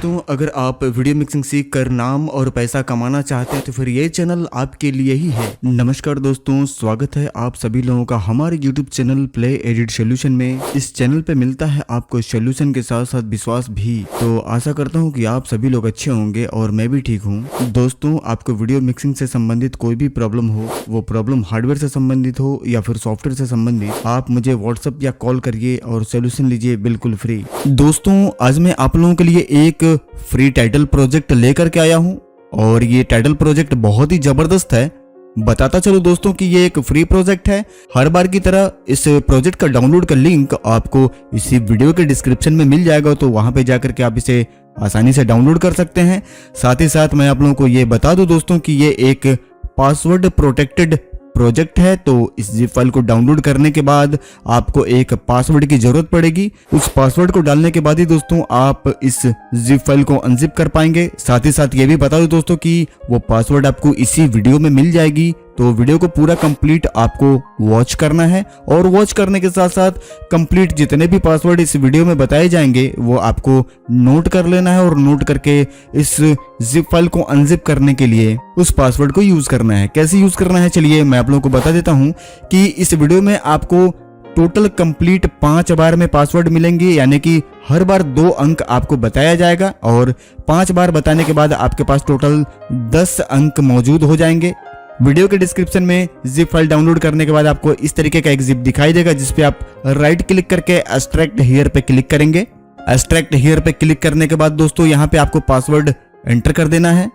दोस्तों, अगर आप वीडियो मिक्सिंग सीख कर नाम और पैसा कमाना चाहते हैं तो फिर ये चैनल आपके लिए ही है। नमस्कार दोस्तों, स्वागत है आप सभी लोगों का हमारे YouTube channel play edit solution में। इस चैनल पे मिलता है आपको सोल्यूशन के साथ साथ विश्वास भी। तो आशा करता हूँ कि आप सभी लोग अच्छे होंगे और मैं भी ठीक हूँ। दोस्तों, आपको वीडियो मिक्सिंग से संबंधित कोई भी प्रॉब्लम हो, वो प्रॉब्लम हार्डवेयर से संबंधित हो या फिर सॉफ्टवेयर से संबंधित, आप मुझे व्हाट्सएप या कॉल करिए और सोल्यूशन लीजिए बिल्कुल फ्री। दोस्तों, आज मैं आप लोगों के लिए एक फ्री टाइटल प्रोजेक्ट लेकर के आया हूं और ये टाइटल प्रोजेक्ट बहुत ही जबरदस्त है। बताता चलो दोस्तों कि ये एक फ्री प्रोजेक्ट है। हर बार की तरह इस प्रोजेक्ट का डाउनलोड का लिंक आपको इसी वीडियो के डिस्क्रिप्शन में मिल जाएगा, तो वहां पे जाकर के आप इसे आसानी से डाउनलोड कर सकते हैं। साथ ही साथ मैं आप लोगों को ये बता दूं दोस्तों कि ये एक पासवर्ड प्रोटेक्टेड प्रोजेक्ट है। तो इस जिप फाइल को डाउनलोड करने के बाद आपको एक पासवर्ड की जरूरत पड़ेगी। उस पासवर्ड को डालने के बाद ही दोस्तों आप इस जिप फाइल को अनजिप कर पाएंगे। साथ ही साथ ये भी बता दो दोस्तों कि वो पासवर्ड आपको इसी वीडियो में मिल जाएगी। तो वीडियो को पूरा कंप्लीट आपको वॉच करना है और वॉच करने के साथ साथ कंप्लीट जितने भी पासवर्ड इस वीडियो में बताए जाएंगे वो आपको नोट कर लेना है और नोट करके इस जिप फाइल को अनजिप करने के लिए उस पासवर्ड को यूज करना है। कैसे यूज करना है चलिए मैं आप लोगों को बता देता हूं कि इस वीडियो में आपको टोटल कंप्लीट 5 बार में पासवर्ड मिलेंगे, यानी कि हर बार 2 अंक आपको बताया जाएगा और 5 बार बताने के बाद आपके पास टोटल 10 अंक मौजूद हो जाएंगे। वीडियो के डिस्क्रिप्शन में जिप फाइल डाउनलोड करने के बाद आपको इस तरीके का एक जिप दिखाई देगा, जिसपे आप राइट क्लिक करके एक्सट्रैक्ट हियर पे क्लिक करेंगे। एक्सट्रैक्ट हियर पे क्लिक करने के बाद दोस्तों यहाँ पे आपको पासवर्ड एंटर कर देना है।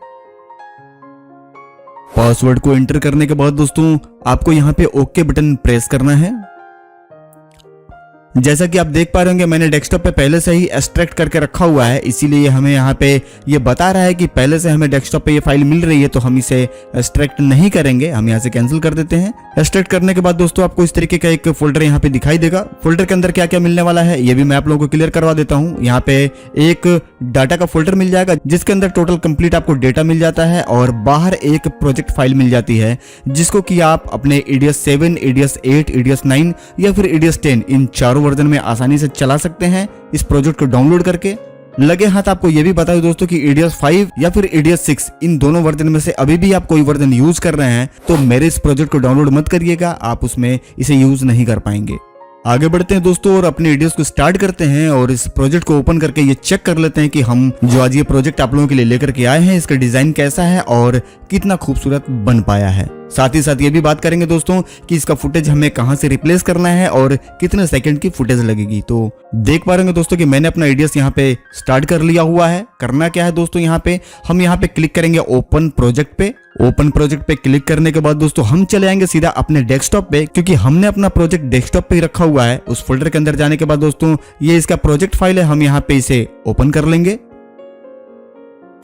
पासवर्ड को एंटर करने के बाद दोस्तों आपको यहाँ पे ओके बटन प्रेस करना है। जैसा कि आप देख पा रहे होंगे मैंने डेस्कटॉप पे पहले से ही एक्सट्रैक्ट करके रखा हुआ है, इसीलिए हमें यहाँ पे ये बता रहा है कि पहले से हमें डेस्कटॉप पे ये फाइल मिल रही है, तो हम इसे एक्सट्रैक्ट नहीं करेंगे, हम यहाँ से कैंसिल कर देते हैं। एक्सट्रैक्ट करने के बाद दोस्तों आपको इस तरीके का एक फोल्डर यहाँ पे दिखाई देगा। फोल्डर के अंदर क्या क्या मिलने वाला है ये भी मैं आप लोगों को क्लियर करवा देता हूँ। यहाँ पे एक डाटा का फोल्डर मिल जाएगा जिसके अंदर टोटल कंप्लीट आपको डेटा मिल जाता है और बाहर एक प्रोजेक्ट फाइल मिल जाती है जिसको कि आप अपने ADS 7, ADS 8, ADS 9 या फिर ADS 10 इन चारों वर्जन में आसानी से चला सकते हैं इस प्रोजेक्ट को डाउनलोड करके। लगे हाथ आपको ये भी बता दो दोस्तों कि ADS 5 या फिर ADS 6 इन दोनों वर्जन में से अभी भी आप कोई वर्जन यूज कर रहे हैं तो मेरे इस प्रोजेक्ट को डाउनलोड मत करिएगा, आप उसमें इसे यूज नहीं कर पाएंगे। आगे बढ़ते हैं दोस्तों और अपने ADS को स्टार्ट करते हैं और इस प्रोजेक्ट को ओपन करके ये चेक कर लेते हैं कि हम जो आज ये प्रोजेक्ट आप लोगों के लिए लेकर के आए हैं इसका डिजाइन कैसा है और कितना खूबसूरत बन पाया है। साथ ही साथ ये भी बात करेंगे दोस्तों कि इसका फुटेज हमें कहां से रिप्लेस करना है और कितने सेकंड की फुटेज लगेगी। तो देख पा रहे होंगे दोस्तों कि मैंने अपना ADS यहाँ पे स्टार्ट कर लिया हुआ है। करना क्या है दोस्तों, यहाँ पे हम यहाँ पे क्लिक करेंगे ओपन प्रोजेक्ट पे। ओपन प्रोजेक्ट पे क्लिक करने के बाद दोस्तों हम चले आएंगे सीधा अपने डेस्कटॉप पे, क्योंकि हमने अपना प्रोजेक्ट डेस्कटॉप पे ही रखा हुआ है। उस फोल्डर के अंदर जाने के बाद दोस्तों ये इसका प्रोजेक्ट फाइल है, हम यहाँ पे इसे ओपन कर लेंगे।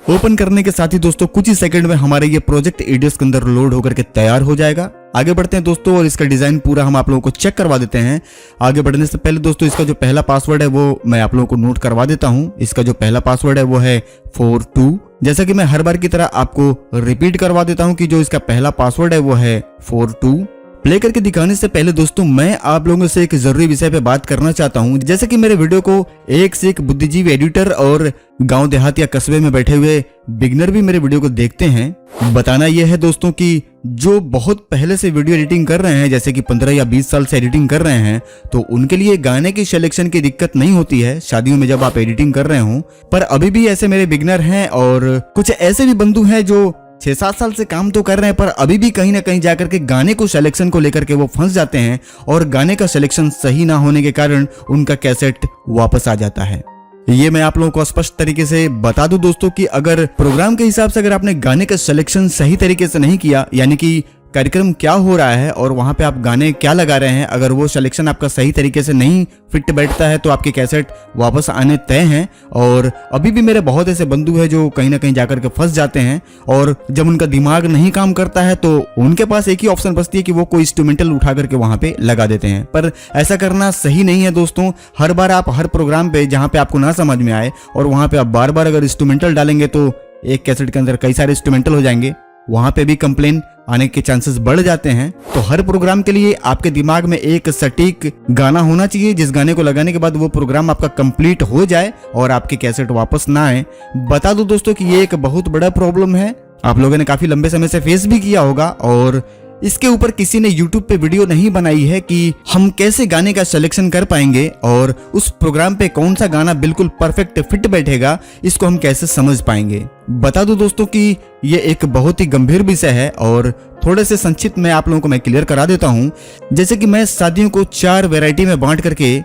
ओपन करने के साथ ही दोस्तों कुछ ही सेकंड में हमारे ये प्रोजेक्ट ADS के अंदर लोड होकर के तैयार हो जाएगा। आगे बढ़ते हैं दोस्तों और इसका डिजाइन पूरा हम आप लोगों को चेक करवा देते हैं। आगे बढ़ने से पहले दोस्तों इसका जो पहला पासवर्ड है वो मैं आप लोगों को नोट करवा देता हूं। इसका जो पहला पासवर्ड है वो है 42। जैसा कि मैं हर बार की तरह आपको रिपीट करवा देता हूं कि जो इसका पहला पासवर्ड है वो है 42। प्ले करके दिखाने से पहले दोस्तों मैं आप लोगों से एक जरूरी विषय पे बात करना चाहता हूं। जैसे कि मेरे वीडियो को एक से एक बुद्धिजीवी एडिटर और गांव देहात या कस्बे में बैठे हुए बिगनर भी मेरे वीडियो को देखते हैं। बताना यह है दोस्तों कि जो बहुत पहले से वीडियो एडिटिंग कर रहे हैं, जैसे कि 15 या 20 साल से एडिटिंग कर रहे हैं, तो उनके लिए गाने की सिलेक्शन की दिक्कत नहीं होती है शादियों में जब आप एडिटिंग कर रहे हो। पर अभी भी ऐसे मेरे बिगनर हैं और कुछ ऐसे भी बंधु हैं जो 6-7 साल से काम तो कर रहे हैं पर अभी भी कहीं ना कहीं जाकर के गाने को सिलेक्शन को लेकर के वो फंस जाते हैं और गाने का सिलेक्शन सही ना होने के कारण उनका कैसेट वापस आ जाता है। ये मैं आप लोगों को स्पष्ट तरीके से बता दूं दोस्तों कि अगर प्रोग्राम के हिसाब से अगर आपने गाने का सिलेक्शन सही तरीके से नहीं किया, यानी कि कार्यक्रम क्या हो रहा है और वहां पे आप गाने क्या लगा रहे हैं, अगर वो सिलेक्शन आपका सही तरीके से नहीं फिट बैठता है तो आपके कैसेट वापस आने तय हैं। और अभी भी मेरे बहुत ऐसे बंधु हैं जो कहीं ना कहीं जाकर के फंस जाते हैं और जब उनका दिमाग नहीं काम करता है तो उनके पास एक ही ऑप्शन बचती है कि वो कोई इंस्ट्रूमेंटल उठा करके वहां पे लगा देते हैं। पर ऐसा करना सही नहीं है दोस्तों। हर बार आप हर प्रोग्राम पे जहां पे आपको ना समझ में आए और वहां पे आप बार बार अगर इंस्ट्रूमेंटल डालेंगे तो एक कैसेट के अंदर कई सारे इंस्ट्रूमेंटल हो जाएंगे, वहां पे भी कंप्लेन आने के चांसेस बढ़ जाते हैं। तो हर प्रोग्राम के लिए आपके दिमाग में एक सटीक गाना होना चाहिए, जिस गाने को लगाने के बाद वो प्रोग्राम आपका कंप्लीट हो जाए और आपके कैसेट वापस ना आए। बता दूं दोस्तों कि ये एक बहुत बड़ा प्रॉब्लम है, आप लोगों ने काफी लंबे समय से फेस भी किया होगा, और इसके ऊपर किसी ने YouTube पे वीडियो नहीं बनाई है कि हम कैसे गाने का सिलेक्शन कर पाएंगे और उस प्रोग्राम पे कौन सा गाना बिल्कुल परफेक्ट फिट बैठेगा, इसको हम कैसे समझ पाएंगे। बता दूं दोस्तों कि ये एक बहुत ही गंभीर विषय है, और थोड़े से संक्षिप्त में आप लोगों को मैं क्लियर करा देता हूं। जैसे कि मैं शादियों को 4 वैरायटी में बांट करके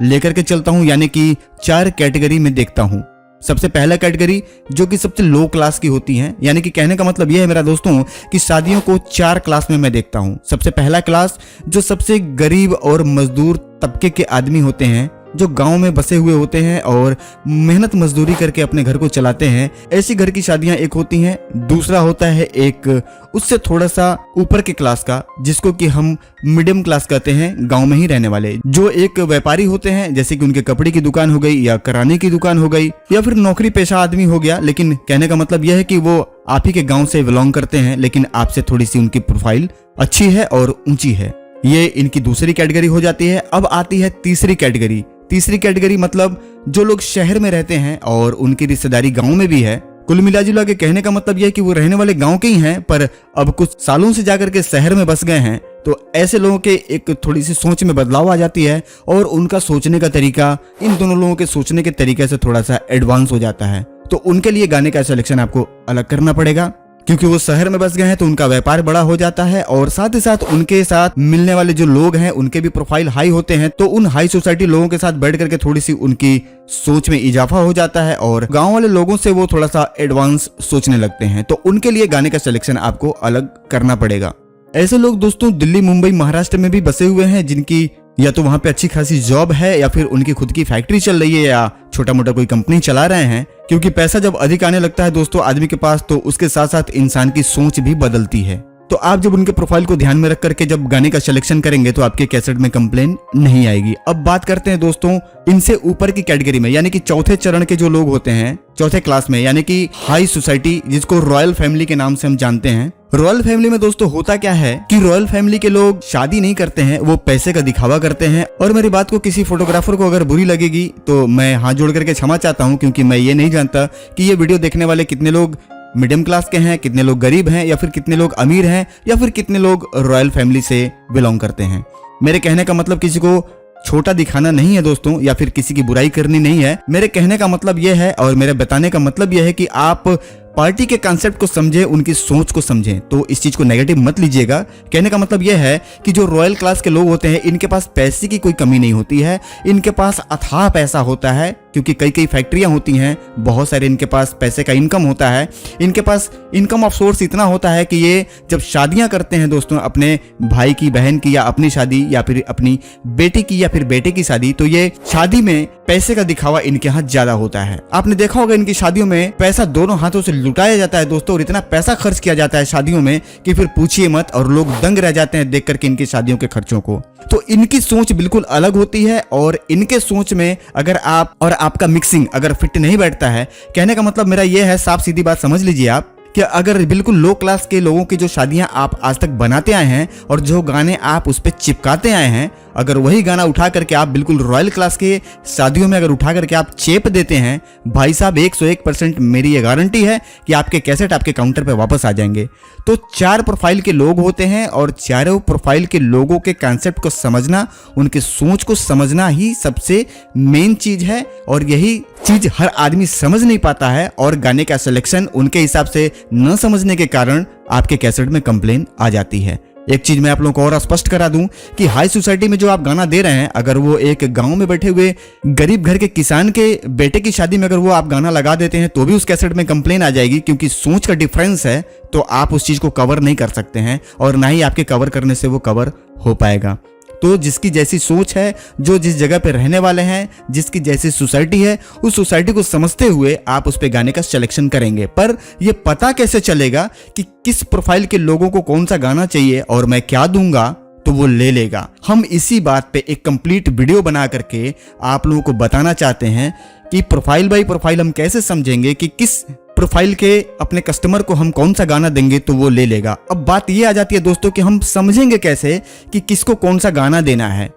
लेकर के चलता हूं, यानी कि 4 कैटेगरी में देखता हूं। सबसे पहला कैटेगरी जो कि सबसे लो क्लास की होती है, यानी कि कहने का मतलब यह है मेरा दोस्तों कि शादियों को 4 क्लास में मैं देखता हूं। सबसे पहला क्लास जो सबसे गरीब और मजदूर तबके के आदमी होते हैं, जो गांव में बसे हुए होते हैं और मेहनत मजदूरी करके अपने घर को चलाते हैं, ऐसी घर की शादियां एक होती हैं। दूसरा होता है एक उससे थोड़ा सा ऊपर के क्लास का, जिसको कि हम मीडियम क्लास कहते हैं, गांव में ही रहने वाले, जो एक व्यापारी होते हैं, जैसे कि उनके कपड़े की दुकान हो गई या किराने की दुकान हो गई या फिर नौकरी पेशा आदमी हो गया। लेकिन कहने का मतलब यह है कि वो आप ही के गाँव से बिलोंग करते हैं, लेकिन आपसे थोड़ी सी उनकी प्रोफाइल अच्छी है और ऊंची है। ये इनकी दूसरी कैटेगरी हो जाती है। अब आती है तीसरी कैटेगरी। तीसरी कैटेगरी मतलब जो लोग शहर में रहते हैं और उनकी रिश्तेदारी गांव में भी है। कुल मिला जुला के कहने का मतलब यह है कि वो रहने वाले गांव के ही हैं, पर अब कुछ सालों से जाकर के शहर में बस गए हैं। तो ऐसे लोगों के एक थोड़ी सी सोच में बदलाव आ जाती है और उनका सोचने का तरीका इन दोनों लोगों के सोचने के तरीके से थोड़ा सा एडवांस हो जाता है। तो उनके लिए गाने का सिलेक्शन आपको अलग करना पड़ेगा, क्योंकि वो शहर में बस गए हैं तो उनका व्यापार बड़ा हो जाता है, और साथ ही साथ उनके साथ मिलने वाले जो लोग हैं उनके भी प्रोफाइल हाई होते हैं। तो उन हाई सोसाइटी लोगों के साथ बैठ करके थोड़ी सी उनकी सोच में इजाफा हो जाता है, और गांव वाले लोगों से वो थोड़ा सा एडवांस सोचने लगते हैं। तो उनके लिए गाने का सिलेक्शन आपको अलग करना पड़ेगा। ऐसे लोग दोस्तों दिल्ली, मुंबई, महाराष्ट्र में भी बसे हुए हैं, जिनकी या तो वहां पे अच्छी खासी जॉब है या फिर उनकी खुद की फैक्ट्री चल रही है या छोटा मोटा कोई कंपनी चला रहे हैं। क्योंकि पैसा जब अधिक आने लगता है दोस्तों आदमी के पास, तो उसके साथ साथ इंसान की सोच भी बदलती है। तो आप जब उनके प्रोफाइल को ध्यान में रख करके जब गाने का सिलेक्शन करेंगे तो आपके कैसेट में कंप्लेन नहीं आएगी। अब बात करते हैं दोस्तों इनसे ऊपर की कैटेगरी में, यानी कि चौथे चरण के जो लोग होते हैं, चौथे क्लास में, यानी कि हाई सोसाइटी, जिसको रॉयल फैमिली के नाम से हम जानते हैं। रॉयल फैमिली में दोस्तों होता क्या है कि रॉयल फैमिली के लोग शादी नहीं करते हैं, वो पैसे का दिखावा करते हैं। और मेरी बात को किसी फोटोग्राफर को अगर बुरी लगेगी तो मैं हाथ जोड़ करके क्षमा चाहता हूं, क्योंकि मैं ये नहीं जानता कि ये वीडियो देखने वाले कितने लोग मीडियम क्लास के हैं, कितने लोग गरीब हैं, या फिर कितने लोग अमीर हैं, या फिर कितने लोग रॉयल फैमिली से बिलोंग करते हैं। मेरे कहने का मतलब किसी को छोटा दिखाना नहीं है दोस्तों, या फिर किसी की बुराई करनी नहीं है। मेरे कहने का मतलब यह है और मेरे बताने का मतलब यह है कि आप पार्टी के कॉन्सेप्ट को समझें, उनकी सोच को समझें। तो इस चीज को नेगेटिव मत लीजिएगा। कहने का मतलब यह है कि जो रॉयल क्लास के लोग होते हैं, इनके पास पैसे की कोई कमी नहीं होती है, इनके पास अथाह पैसा होता है, क्योंकि कई कई फैक्ट्रियां होती हैं, बहुत सारे इनके पास पैसे का इनकम होता है। इनके पास इनकम ऑफ सोर्स इतना होता है कि ये जब शादियां करते हैं दोस्तों, अपने भाई की, बहन की, या अपनी शादी, या फिर अपनी बेटी की, या फिर बेटे की शादी, तो ये शादी में पैसे का दिखावा इनके यहाँ ज्यादा होता है। आपने देखा होगा इनकी शादियों में पैसा दोनों हाथों से लुटाया जाता है दोस्तों, और इतना पैसा खर्च किया जाता है शादियों में कि फिर पूछिए मत, और लोग दंग रह जाते हैं देख करके इनकी शादियों के खर्चों को। तो इनकी सोच बिल्कुल अलग होती है, और इनके सोच में अगर आप और आपका मिक्सिंग अगर फिट नहीं बैठता है, कहने का मतलब मेरा यह है, साफ सीधी बात समझ लीजिए आप, कि अगर बिल्कुल लो क्लास के लोगों की जो शादियां आप आज तक बनाते आए हैं और जो गाने आप उस पर चिपकाते आए हैं, अगर वही गाना उठा करके आप बिल्कुल रॉयल क्लास के शादियों में अगर उठा करके आप चेप देते हैं, भाई साहब 101% मेरी ये गारंटी है कि आपके कैसेट आपके काउंटर पे वापस आ जाएंगे। तो 4 प्रोफाइल के लोग होते हैं, और चारों प्रोफाइल के लोगों के कॉन्सेप्ट को समझना, उनके सोच को समझना ही सबसे मेन चीज है, और यही चीज हर आदमी समझ नहीं पाता है, और गाने का सिलेक्शन उनके हिसाब से न समझने के कारण आपके कैसेट में कंप्लेन आ जाती है। एक चीज मैं आप लोगों को और स्पष्ट करा दूं कि हाई सोसाइटी में जो आप गाना दे रहे हैं, अगर वो एक गांव में बैठे हुए गरीब घर के किसान के बेटे की शादी में अगर वो आप गाना लगा देते हैं तो भी उस कैसेट में कंप्लेन आ जाएगी, क्योंकि सोच का डिफरेंस है। तो आप उस चीज को कवर नहीं कर सकते हैं, और ना ही आपके कवर करने से वो कवर हो पाएगा। तो जिसकी जैसी सोच है, जो जिस जगह पे रहने वाले हैं, जिसकी जैसी सोसाइटी है, उस सोसाइटी को समझते हुए आप उस पे गाने का सिलेक्शन करेंगे। पर ये पता कैसे चलेगा कि किस प्रोफाइल के लोगों को कौन सा गाना चाहिए और मैं क्या दूंगा तो वो ले लेगा। हम इसी बात पे एक कंप्लीट वीडियो बना करके आप लोगों को बताना चाहते हैं कि प्रोफाइल बाय प्रोफाइल हम कैसे समझेंगे कि किस प्रोफाइल के अपने कस्टमर को हम कौन सा गाना देंगे तो वो ले लेगा। अब बात ये आ जाती है दोस्तों कि हम समझेंगे कैसे कि किसको कौन सा गाना देना है।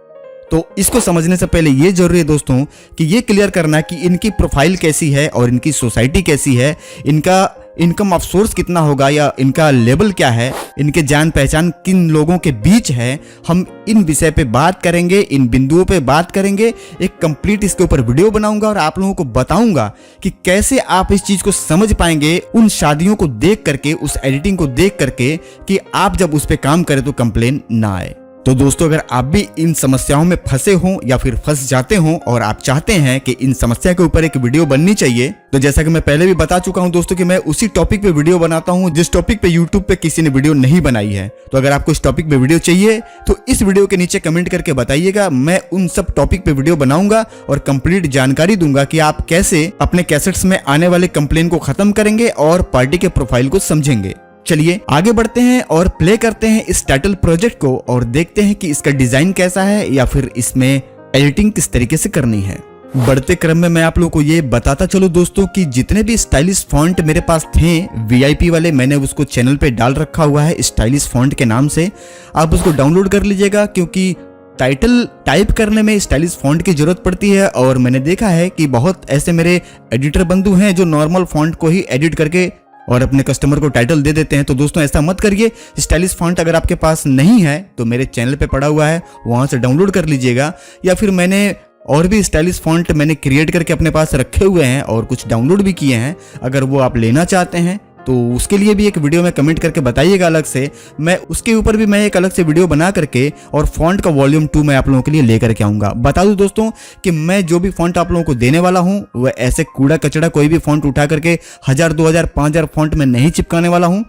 तो इसको समझने से पहले ये जरूरी है दोस्तों कि ये क्लियर करना कि इनकी प्रोफाइल कैसी है और इनकी सोसाइटी कैसी है, इनका इनकम ऑफ सोर्स कितना होगा या इनका लेवल क्या है, इनके जान पहचान किन लोगों के बीच है। हम इन विषय पे बात करेंगे, इन बिंदुओं पे बात करेंगे। एक कंप्लीट इसके ऊपर वीडियो बनाऊंगा और आप लोगों को बताऊंगा कि कैसे आप इस चीज को समझ पाएंगे उन शादियों को देख करके, उस एडिटिंग को देख करके, कि आप जब उस पर काम करें तो कंप्लेन ना आए। तो दोस्तों अगर आप भी इन समस्याओं में फंसे हो या फिर फंस जाते हो और आप चाहते हैं कि इन समस्या के ऊपर एक वीडियो बननी चाहिए, तो जैसा कि मैं पहले भी बता चुका हूं दोस्तों कि मैं उसी टॉपिक पे वीडियो बनाता हूं जिस टॉपिक पे यूट्यूब पे किसी ने वीडियो नहीं बनाई है। तो अगर आपको इस टॉपिक पे वीडियो चाहिए तो इस वीडियो के नीचे कमेंट करके बताइएगा, मैं उन सब टॉपिक पे वीडियो बनाऊंगा और कंप्लीट जानकारी दूंगा कि आप कैसे अपने कैसेट्स में आने वाले कंप्लेन को खत्म करेंगे और पार्टी के प्रोफाइल को समझेंगे। चलिए आगे बढ़ते हैं और प्ले करते हैं इस टाइटल प्रोजेक्ट को और देखते हैं कि इसका डिजाइन कैसा है या फिर इसमें एडिटिंग किस तरीके से करनी है। बढ़ते क्रम में मैं आप लोगों को ये बताता चलूं दोस्तों कि जितने भी स्टाइलिश फॉन्ट मेरे पास थे वीआईपी वाले, मैंने उसको चैनल पे डाल रखा हुआ है स्टाइलिश फॉन्ट के नाम से। आप उसको डाउनलोड कर लीजिएगा क्योंकि टाइटल टाइप करने में स्टाइलिश फॉन्ट की जरूरत पड़ती है और मैंने देखा है कि बहुत ऐसे मेरे एडिटर बंधु हैं जो नॉर्मल फॉन्ट को ही एडिट करके और अपने कस्टमर को टाइटल दे देते हैं। तो दोस्तों ऐसा मत करिए। स्टाइलिश फॉन्ट अगर आपके पास नहीं है तो मेरे चैनल पे पड़ा हुआ है, वहां से डाउनलोड कर लीजिएगा, या फिर मैंने और भी स्टाइलिश फॉन्ट मैंने क्रिएट करके अपने पास रखे हुए हैं और कुछ डाउनलोड भी किए हैं। अगर वो आप लेना चाहते हैं तो उसके लिए भी एक वीडियो में कमेंट करके बताइएगा अलग से, मैं उसके ऊपर भी मैं एक अलग से वीडियो बना करके और फॉन्ट का वॉल्यूम 2 मैं आप लोगों के लिए लेकर के आऊंगा। बता दूं दोस्तों कि मैं जो भी फॉन्ट आप लोगों को देने वाला हूं वह ऐसे कूड़ा कचड़ा कोई भी फॉन्ट उठा करके 1000, 2000, 5000 फॉन्ट में नहीं चिपकाने वाला हूं।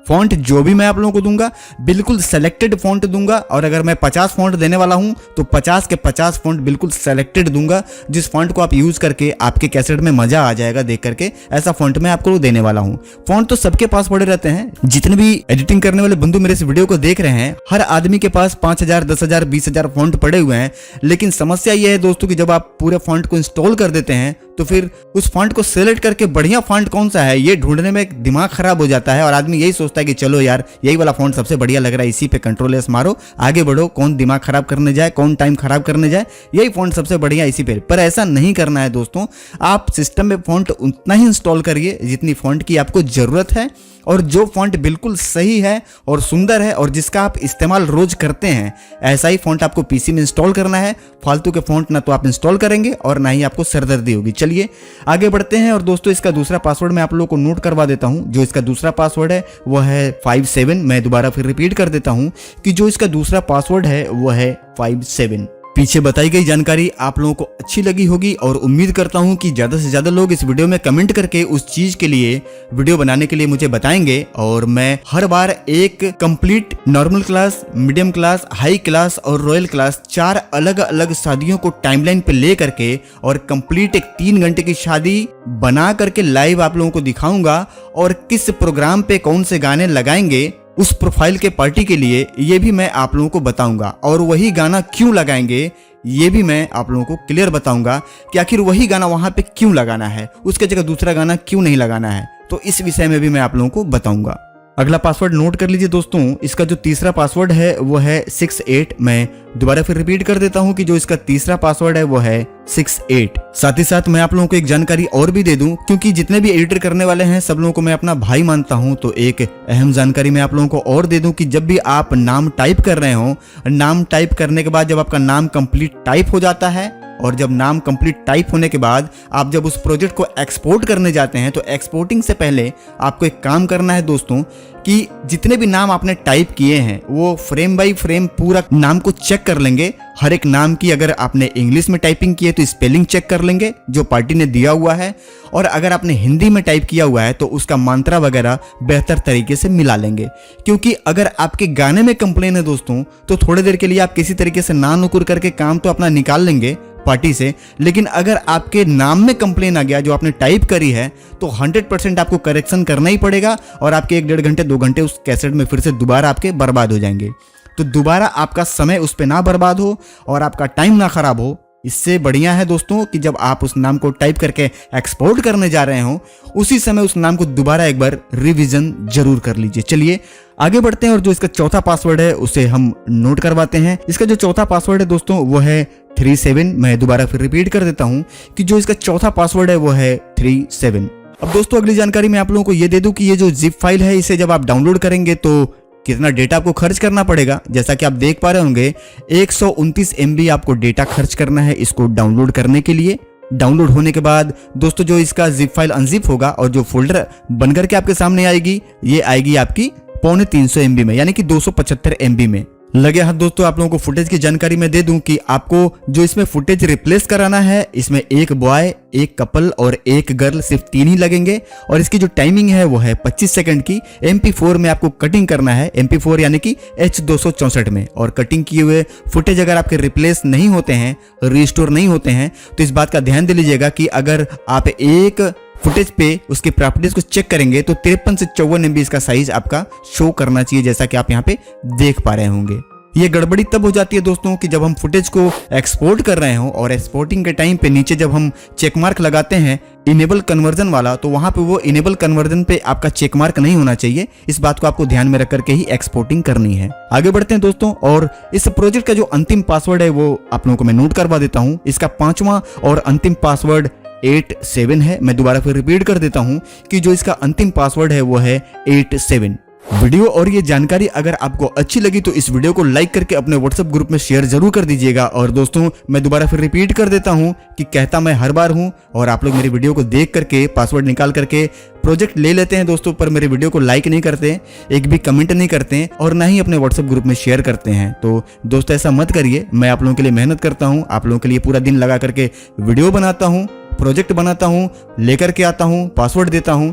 फॉन्ट जो भी मैं आप लोगों को दूंगा बिल्कुल सेलेक्टेड फॉन्ट दूंगा, और अगर मैं 50 फॉन्ट देने वाला हूं तो 50 के 50 फॉन्ट बिल्कुल सेलेक्टेड दूंगा, जिस फॉन्ट को आप यूज करके आपके कैसेट में मजा आ जाएगा देख करके, ऐसा फॉन्ट मैं आपको देने वाला हूं। फॉन्ट तो सबके पास पड़े रहते हैं, जितने भी एडिटिंग करने वाले बंधु मेरे इस वीडियो को देख रहे हैं हर आदमी के पास 5000, 10,000, 20,000 फॉन्ट पड़े हुए हैं। लेकिन समस्या यह है दोस्तों कि जब आप पूरे फॉन्ट को इंस्टॉल कर देते हैं तो फिर उस फॉन्ट को सिलेक्ट करके बढ़िया फॉन्ट कौन सा है ये ढूंढने में दिमाग खराब हो जाता है और आदमी यही सोचता है कि चलो यार यही वाला फॉन्ट सबसे बढ़िया लग रहा है, इसी पे कंट्रोल एस मारो, आगे बढ़ो, कौन दिमाग खराब करने जाए, कौन टाइम खराब करने जाए, यही फॉन्ट सबसे बढ़िया इसी पे। पर ऐसा नहीं करना है दोस्तों, आप सिस्टम में फॉन्ट उतना ही इंस्टॉल करिए जितनी फॉन्ट की आपको जरूरत है, और जो फॉन्ट बिल्कुल सही है और सुंदर है और जिसका आप इस्तेमाल रोज करते हैं ऐसा ही फॉन्ट आपको पीसी में इंस्टॉल करना है। फालतू के फॉन्ट ना तो आप इंस्टॉल करेंगे और ना ही आपको सरदर्दी होगी। चलिए आगे बढ़ते हैं और दोस्तों इसका दूसरा पासवर्ड मैं आप लोगों को नोट करवा देता हूं। जो इसका दूसरा पासवर्ड है वह है 57। मैं दोबारा फिर रिपीट कर देता हूं कि जो इसका दूसरा पासवर्ड है वह है 57। पीछे बताई गई जानकारी आप लोगों को अच्छी लगी होगी और उम्मीद करता हूं कि ज्यादा से ज्यादा लोग इस वीडियो में कमेंट करके उस चीज के लिए वीडियो बनाने के लिए मुझे बताएंगे, और मैं हर बार एक complete normal class, medium class, high class और रॉयल क्लास 4 अलग अलग शादियों को टाइमलाइन पे ले करके और कंप्लीट एक 3 घंटे की शादी बना करके लाइव आप लोगों को दिखाऊंगा, और किस प्रोग्राम पे कौन से गाने लगाएंगे उस प्रोफाइल के पार्टी के लिए ये भी मैं आप लोगों को बताऊंगा, और वही गाना क्यों लगाएंगे ये भी मैं आप लोगों को क्लियर बताऊंगा कि आखिर वही गाना वहां पे क्यों लगाना है, उसके जगह दूसरा गाना क्यों नहीं लगाना है। तो इस विषय में भी मैं आप लोगों को बताऊंगा। अगला पासवर्ड नोट कर लीजिए दोस्तों। इसका जो तीसरा पासवर्ड है वो है 68। मैं दोबारा फिर रिपीट कर देता हूं कि जो इसका तीसरा पासवर्ड है वो है 68। साथ ही साथ मैं आप लोगों को एक जानकारी और भी दे दूं, क्योंकि जितने भी एडिटर करने वाले हैं सब लोगों को मैं अपना भाई मानता हूं, तो एक अहम जानकारी मैं आप लोगों को और दे दूं कि जब भी आप नाम टाइप कर रहे हो, नाम टाइप करने के बाद जब आपका नाम कंप्लीट टाइप हो जाता है और जब नाम कंप्लीट टाइप होने के बाद आप जब उस प्रोजेक्ट को एक्सपोर्ट करने जाते हैं तो एक्सपोर्टिंग से पहले आपको एक काम करना है दोस्तों कि जितने भी नाम आपने टाइप किए हैं वो फ्रेम बाय फ्रेम पूरा नाम को चेक कर लेंगे। हर एक नाम की अगर आपने इंग्लिश में टाइपिंग की है तो स्पेलिंग चेक कर लेंगे जो पार्टी ने दिया हुआ है, और अगर आपने हिंदी में टाइप किया हुआ है तो उसका मात्रा वगैरह बेहतर तरीके से मिला लेंगे। क्योंकि अगर आपके गाने में कंप्लेन है दोस्तों तो थोड़ी देर के लिए आप किसी तरीके से ना नुकुर करके काम तो अपना निकाल लेंगे पार्टी से, लेकिन अगर आपके नाम में कंप्लेन आ गया जो आपने टाइप करी है तो 100% आपको करेक्शन करना ही पड़ेगा, और आपके 1-1.5 घंटे 2 घंटे उस कैसेट में फिर से दोबारा आपके बर्बाद हो जाएंगे। तो दोबारा आपका समय उस पर ना बर्बाद हो और आपका टाइम ना खराब हो, इससे बढ़िया है दोस्तों कि जब आप उस नाम को टाइप करके एक्सपोर्ट करने जा रहे हो उसी समय उस नाम को दोबारा एक बार रिवीजन जरूर कर लीजिए। चलिए आगे बढ़ते हैं और जो इसका चौथा पासवर्ड है उसे हम नोट करवाते हैं। इसका जो चौथा पासवर्ड है दोस्तों वो है 37। मैं दोबारा फिर रिपीट कर देता हूं कि जो इसका चौथा पासवर्ड है वो है 37। अब दोस्तों अगली जानकारी मैं आप लोगों को ये दे दूं कि ये जो जिप फाइल है इसे जब आप डाउनलोड करेंगे तो कितना डेटा आपको खर्च करना पड़ेगा। जैसा कि आप देख पा रहे होंगे 129 MB आपको डेटा खर्च करना है इसको डाउनलोड करने के लिए। डाउनलोड होने के बाद दोस्तों जो इसका जिप फाइल अनजिप होगा और जो फोल्डर बनकर के आपके सामने आएगी ये आएगी आपकी 350 MB में, यानी कि 275 MB में। लगे हाथ दोस्तों आप लोगों को फुटेज की जानकारी मैं दे दूं कि आपको जो इसमें फुटेज रिप्लेस कराना है इसमें एक बॉय, एक कपल और एक गर्ल, सिर्फ 3 ही लगेंगे और इसकी जो टाइमिंग है वो है 25 सेकंड की। MP4 में आपको कटिंग करना है, MP4 यानी कि H264 में। और कटिंग किए हुए फुटेज अगर आपके रिप्लेस नहीं होते हैं, रिस्टोर नहीं होते हैं तो इस बात का ध्यान दे लीजिएगा कि अगर आप एक फुटेज पे उसकी प्रॉपर्टीज को चेक करेंगे तो 53 से 54 MB इसका साइज आपका शो करना चाहिए, जैसा कि आप यहाँ पे देख पा रहे होंगे। ये गड़बड़ी तब हो जाती है दोस्तों कि जब हम फुटेज को एक्सपोर्ट कर रहे हो और एक्सपोर्टिंग के टाइम पे नीचे जब हम चेक मार्क लगाते हैं इनेबल कन्वर्जन वाला, तो वहां पे वो इनेबल कन्वर्जन पे आपका चेक मार्क नहीं होना चाहिए। इस बात को आपको ध्यान में रख करके ही एक्सपोर्टिंग करनी है। आगे बढ़ते हैं दोस्तों और इस प्रोजेक्ट का जो अंतिम पासवर्ड है वो आप लोगों को मैं नोट करवा देता हूँ। इसका 5वां और अंतिम पासवर्ड 87 है। मैं दोबारा फिर रिपीट कर देता हूं कि जो इसका अंतिम पासवर्ड है वो है 87। वीडियो और ये जानकारी अगर आपको अच्छी लगी तो इस वीडियो को लाइक करके अपने व्हाट्सएप ग्रुप में शेयर जरूर कर दीजिएगा। और दोस्तों मैं दोबारा फिर रिपीट कर देता हूं कि कहता मैं हर बार हूं और आप लोग मेरी वीडियो को देख करके पासवर्ड निकाल करके प्रोजेक्ट ले लेते हैं दोस्तों, पर मेरे वीडियो को लाइक नहीं करते, एक भी कमेंट नहीं करते और ना ही अपने व्हाट्सएप ग्रुप में शेयर करते हैं। तो दोस्तों ऐसा मत करिए। मैं आप लोगों के लिए मेहनत करता हूँ, आप लोगों के लिए पूरा दिन लगा करके वीडियो बनाता हूँ, प्रोजेक्ट बनाता हूँ, लेकर के आता हूँ, पासवर्ड देता हूँ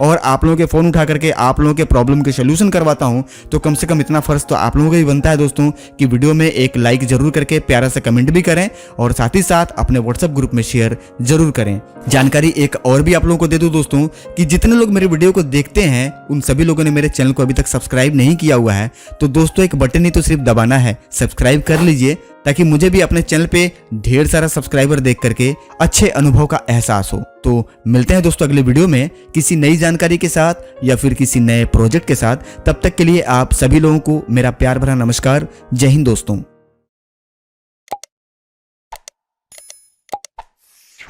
और आप लोगों के फोन उठा करके आप लोगों के प्रॉब्लम के सोल्यूशन करवाता हूं। तो कम से कम इतना फर्ज तो आप लोगों का ही बनता है दोस्तों कि वीडियो में एक लाइक जरूर करके प्यारा सा कमेंट भी करें और साथ ही साथ अपने व्हाट्सएप ग्रुप में शेयर जरूर करें। जानकारी एक और भी आप लोगों को दे दूं दोस्तों कि जितने लोग मेरे वीडियो को देखते हैं उन सभी लोगों ने मेरे चैनल को अभी तक सब्सक्राइब नहीं किया हुआ है। तो दोस्तों एक बटन ही तो सिर्फ दबाना है, सब्सक्राइब कर लीजिए ताकि मुझे भी अपने चैनल पे ढेर सारा सब्सक्राइबर देख करके अच्छे अनुभव का एहसास हो। तो मिलते हैं दोस्तों अगले वीडियो में किसी नई जानकारी के साथ या फिर किसी नए प्रोजेक्ट के साथ। तब तक के लिए आप सभी लोगों को मेरा प्यार भरा नमस्कार। जय हिंद दोस्तों।